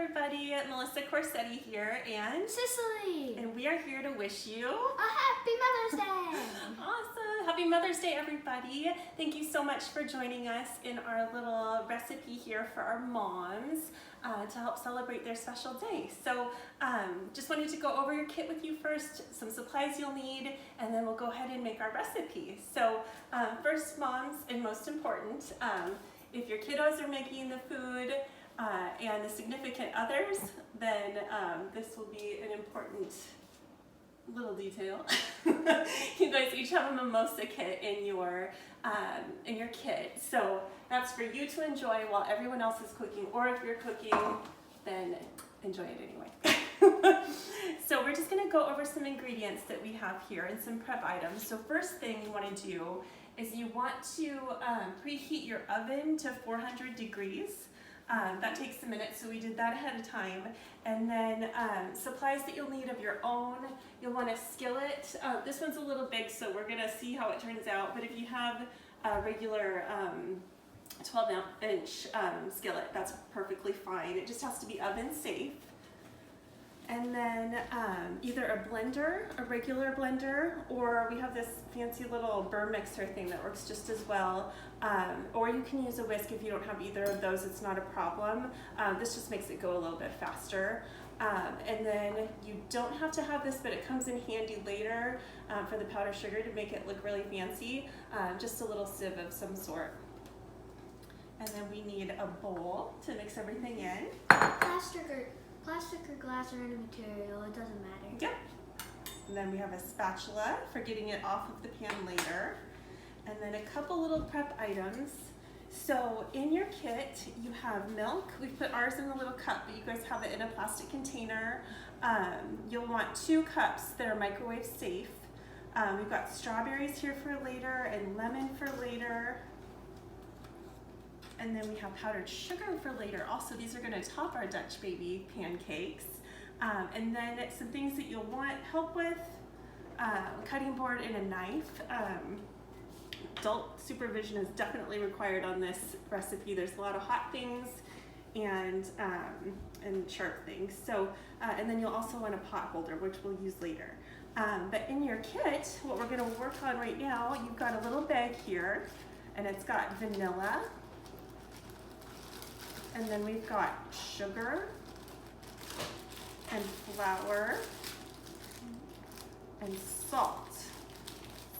everybody, Melissa Corsetti here and Cicely! And we are here to wish you a happy Mother's Day! Awesome! Happy Mother's Day, everybody. Thank you so much for joining us in our little recipe here for our moms to help celebrate their special day. So just wanted to go over your kit with you first, some supplies you'll need, and then we'll go ahead and make our recipe. So first, moms, and most important, if your kiddos are making the food and the significant others, then this will be an important little detail. You guys each have a mimosa kit in your kit, so that's for you to enjoy while everyone else is cooking, or if you're cooking, then enjoy it anyway. So we're just going to go over some ingredients that we have here and some prep items. So first thing you want to do is you want to preheat your oven to 400 degrees. That takes a minute, so we did that ahead of time. And then supplies that you'll need of your own. You'll want a skillet. This one's a little big, so we're gonna see how it turns out. But if you have a regular 12-inch skillet, that's perfectly fine. It just has to be oven safe. And then either a blender, a regular blender, or we have this fancy little burr mixer thing that works just as well. Or you can use a whisk if you don't have either of those, it's not a problem. This just makes it go a little bit faster. And then you don't have to have this, but it comes in handy later for the powdered sugar to make it look really fancy. Just a little sieve of some sort. And then we need a bowl to mix everything in. Plastic or glass or any material, it doesn't matter. Yep. And then we have a spatula for getting it off of the pan later. And then a couple little prep items. So in your kit, you have milk. We put ours in a little cup, but you guys have it in a plastic container. You'll want 2 cups that are microwave safe. We've got strawberries here for later and lemon for later. And then we have powdered sugar for later. Also, these are going to top our Dutch baby pancakes. And then some things that you'll want help with, cutting board and a knife. Adult supervision is definitely required on this recipe. There's a lot of hot things and sharp things. So, and then you'll also want a pot holder, which we'll use later. But in your kit, what we're going to work on right now, you've got a little bag here, and it's got vanilla. And then we've got sugar and flour and salt.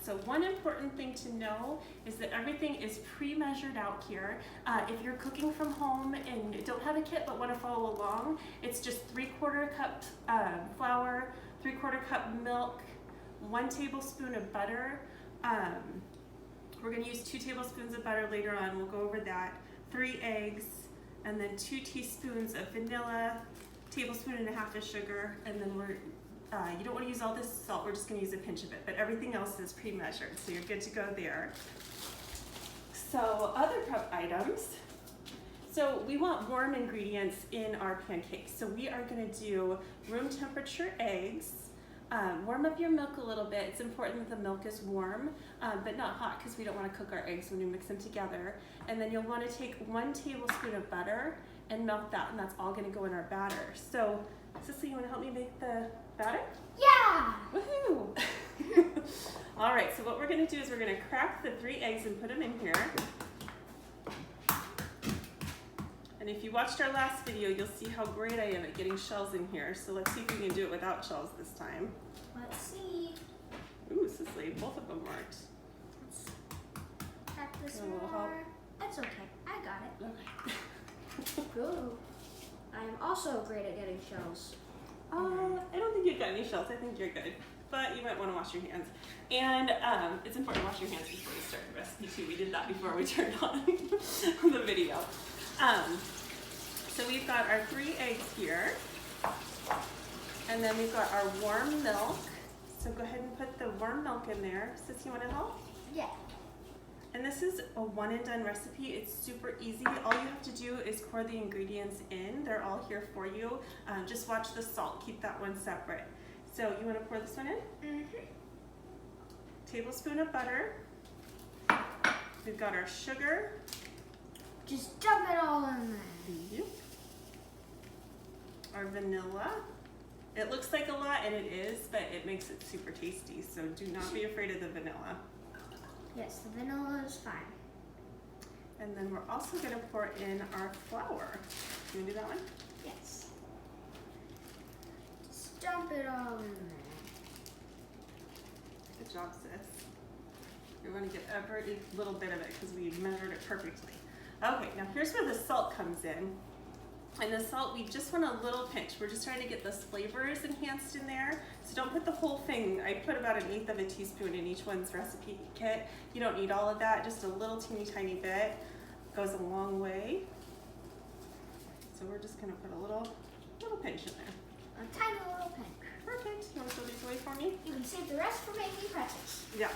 So one important thing to know is that everything is pre-measured out here. If you're cooking from home and don't have a kit but want to follow along, it's just 3/4 cup flour, 3/4 cup milk, 1 tablespoon of butter. We're going to use 2 tablespoons of butter later on. We'll go over that. 3 eggs. And then 2 teaspoons of vanilla, 1.5 tablespoons of sugar, and then you don't want to use all this salt, we're just going to use a pinch of it, but everything else is pre-measured, so you're good to go there. So other prep items. So we want warm ingredients in our pancakes. So we are going to do room temperature eggs. Warm up your milk a little bit. It's important that the milk is warm, but not hot because we don't want to cook our eggs when we mix them together. And then you'll want to take 1 tablespoon of butter and melt that, and that's all going to go in our batter. So, Cicely, you want to help me make the batter? Yeah! Woohoo! All right, so what we're going to do is we're going to crack the 3 eggs and put them in here. And if you watched our last video, you'll see how great I am at getting shells in here. So let's see if we can do it without shells this time. Let's see. Ooh, Cicely, both of them worked. Let's crack this A little more. help? It's okay. I got it. Okay. Ooh. I am also great at getting shells. I don't think you've got any shells. I think you're good. But you might want to wash your hands. And it's important to wash your hands before you start the recipe too. We did that before we turned on the video. So we've got our 3 eggs here. And then we've got our warm milk. So go ahead and put the warm milk in there. Sis, you want to help? Yeah. And this is a one and done recipe. It's super easy. All you have to do is pour the ingredients in. They're all here for you. Just watch the salt. Keep that one separate. So you want to pour this one in? Mm-hmm. Tablespoon of butter. We've got our sugar. Just dump it all in there. Yep. our vanilla. It looks like a lot, and it is, but it makes it super tasty, so do not be afraid of the vanilla. Yes, the vanilla is fine. And then we're also going to pour in our flour. You want to do that one? Yes. Just dump it all in there. Good job, sis. You're going to get every little bit of it because we measured it perfectly. Okay, now here's where the salt comes in. And the salt, we just want a little pinch. We're just trying to get those flavors enhanced in there. So don't put the whole thing. I put about 1/8 of a teaspoon in each one's recipe kit. You don't need all of that, just a little teeny tiny bit goes a long way. So we're just gonna put a little pinch in there. A tiny little pinch. Perfect. You wanna throw these away for me? You can save the rest for making pretzels. Yeah.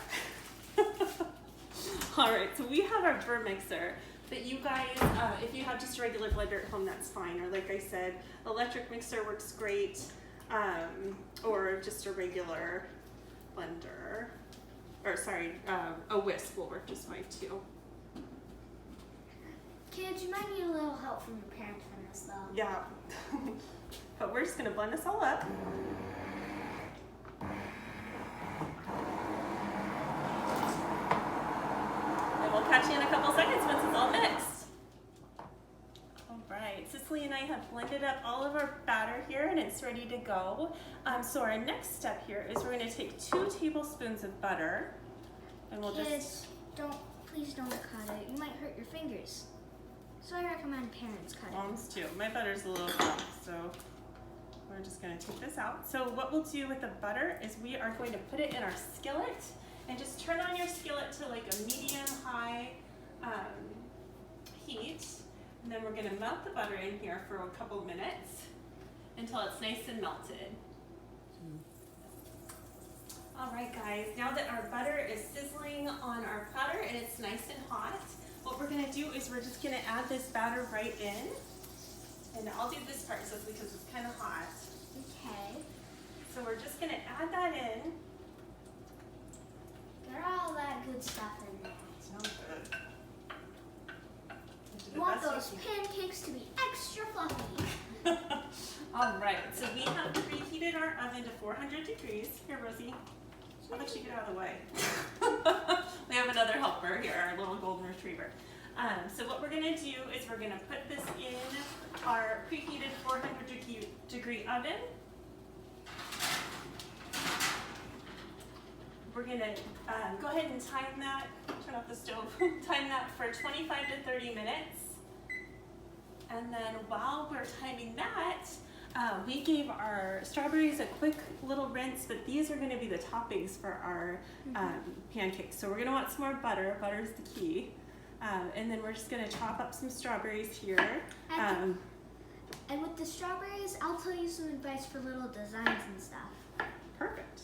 All right, so we have our burr mixer. But you guys, if you have just a regular blender at home, that's fine. Or like I said, electric mixer works great, or just a regular blender. Or sorry, a whisk will work just fine too. Kids, you might need a little help from your parents on this though. Yeah. But we're just gonna blend this all up. And we'll catch you in a couple seconds once it's all mixed. All right, Cicely and I have blended up all of our batter here and it's ready to go. So our next step here is we're gonna take 2 tablespoons of butter and we'll Kids, please don't cut it. You might hurt your fingers. So I recommend parents cut it. Moms too. My butter's a little rough, so we're just gonna take this out. So what we'll do with the butter is we are going to put it in our skillet and just turn on your skillet to like a medium-high heat. And then we're gonna melt the butter in here for a couple minutes until it's nice and melted. All right, guys, now that our butter is sizzling on our platter and it's nice and hot, what we're gonna do is we're just gonna add this batter right in. And I'll do this part just because it's kind of hot. Okay. So we're just gonna add that in. Get all that good stuff in there. Smells good. You want those pancakes to be extra fluffy. All right, so we have preheated our oven to 400 degrees. Here, Rosie, how about you get out of the way? We have another helper here, our little golden retriever. So what we're gonna do is we're gonna put this in our preheated 400 degree oven. We're gonna go ahead and time that, turn off the stove, time that for 25 to 30 minutes. And then while we're timing that, we gave our strawberries a quick little rinse, but these are gonna be the toppings for our pancakes. So we're gonna want some more butter. Butter's the key. And then we're just gonna chop up some strawberries here. And with the strawberries, I'll tell you some advice for little designs and stuff. Perfect.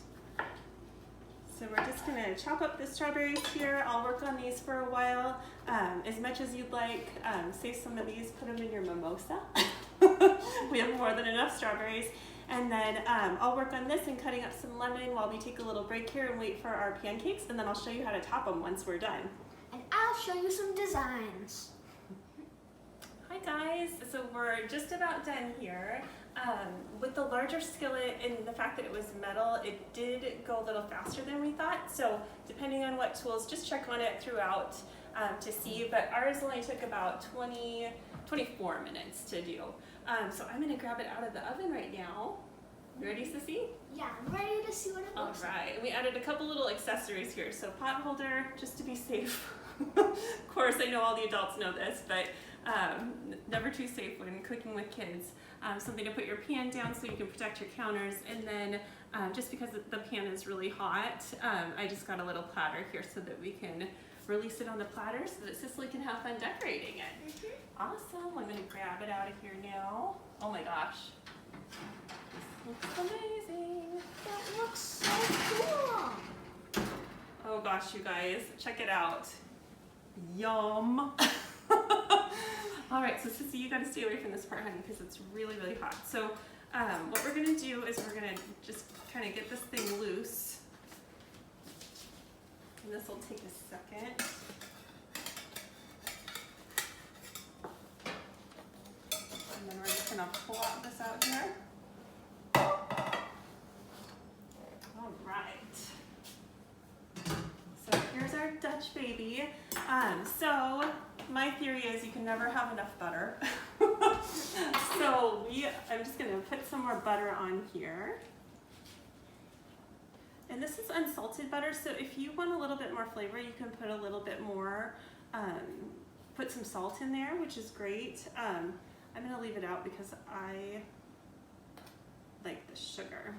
So we're just gonna chop up the strawberries here. I'll work on these for a while, as much as you'd like. Save some of these, put them in your mimosa. We have more than enough strawberries. And then I'll work on this and cutting up some lemon while we take a little break here and wait for our pancakes, and then I'll show you how to top them once we're done. And I'll show you some designs. Hi guys, so we're just about done here. With the larger skillet and the fact that it was metal, it did go a little faster than we thought. So depending on what tools, just check on it throughout to see, but ours only took about 24 minutes to do. So I'm gonna grab it out of the oven right now. You ready, Sissy? Yeah, I'm ready to see what it looks like. All right, and we added a couple little accessories here. So pot holder, just to be safe. Of course, I know all the adults know this, but never too safe when cooking with kids. Something to put your pan down so you can protect your counters. And then just because the pan is really hot, I just got a little platter here so that we can release it on the platter so that Cicely can have fun decorating it. Awesome, I'm gonna grab it out of here now. Oh my gosh, this looks amazing. That looks so cool. Oh gosh, you guys, check it out. Yum. All right, so Sissy, you gotta stay away from this part, honey, because it's really, really hot. So what we're gonna do is we're gonna just kind of get this thing loose. And this will take a second. And then we're just gonna plop this out here. All right. So here's our Dutch baby. So my theory is you can never have enough butter. So I'm just gonna put some more butter on here. And this is unsalted butter, so if you want a little bit more flavor, you can put a little bit more, put some salt in there, which is great. I'm gonna leave it out because I like the sugar.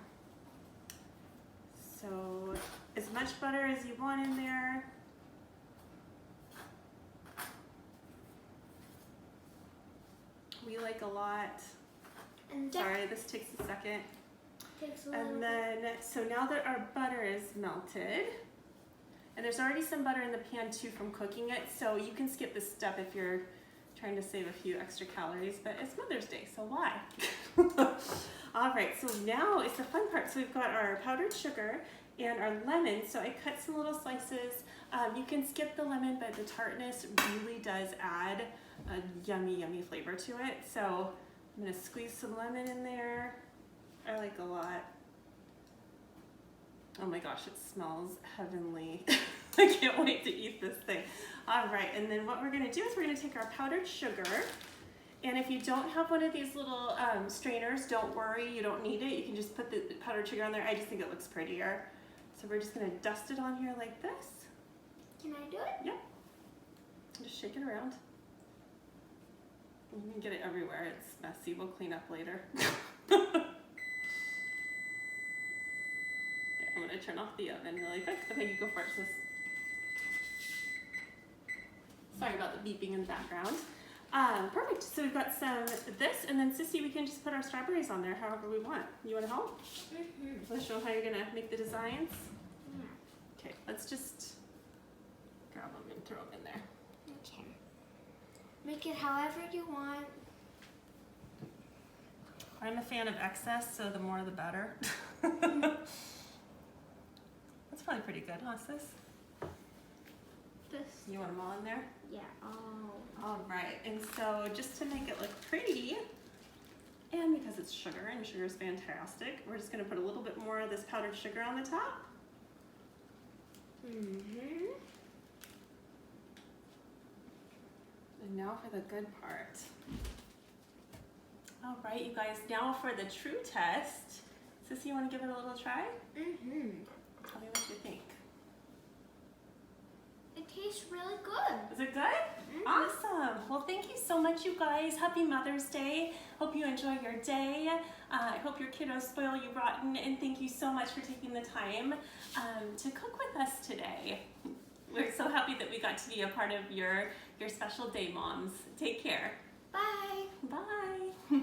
So as much butter as you want in there. We like a lot. And Sorry, this takes a second. takes a little And then, so now that our butter is melted, and there's already some butter in the pan too from cooking it, so you can skip this step if you're trying to save a few extra calories, but it's Mother's Day, so why? All right, so now it's the fun part. So we've got our powdered sugar and our lemon, so I cut some little slices. You can skip the lemon, but the tartness really does add a yummy, yummy flavor to it. So I'm gonna squeeze some lemon in there. I like a lot. Oh my gosh, it smells heavenly. I can't wait to eat this thing. All right, and then what we're gonna do is we're gonna take our powdered sugar, and if you don't have one of these little strainers, don't worry, you don't need it. You can just put the powdered sugar on there. I just think it looks prettier. So we're just gonna dust it on here like this. Can I do it? Yep. Just shake it around. You can get it everywhere. It's messy. We'll clean up later. I'm gonna turn off the oven really quick. Okay, you go first, sis. Sorry about the beeping in the background. Perfect. So we've got some of this, and then Sissy, we can just put our strawberries on there however we want. You want to help? Let's show them how you're gonna make the designs. Yeah. Okay, let's just grab them and throw them in there. Okay. Make it however you want. I'm a fan of excess, so the more the better. That's probably pretty good, huh, sis? This. You want them all in there? Yeah. Oh. All right, and so just to make it look pretty, and because it's sugar, and sugar is fantastic, we're just gonna put a little bit more of this powdered sugar on the top. Mm-hmm. And now for the good part. All right, you guys, now for the true test. Sissy, you wanna give it a little try? Mm-hmm. Tell me what you think. It tastes really good. Is it good? Awesome. Well, thank you so much, you guys. Happy Mother's Day. Hope you enjoy your day. I hope your kiddos spoil you rotten, and thank you so much for taking the time to cook with us today. We're so happy that we got to be a part of your special day, moms. Take care. Bye. Bye.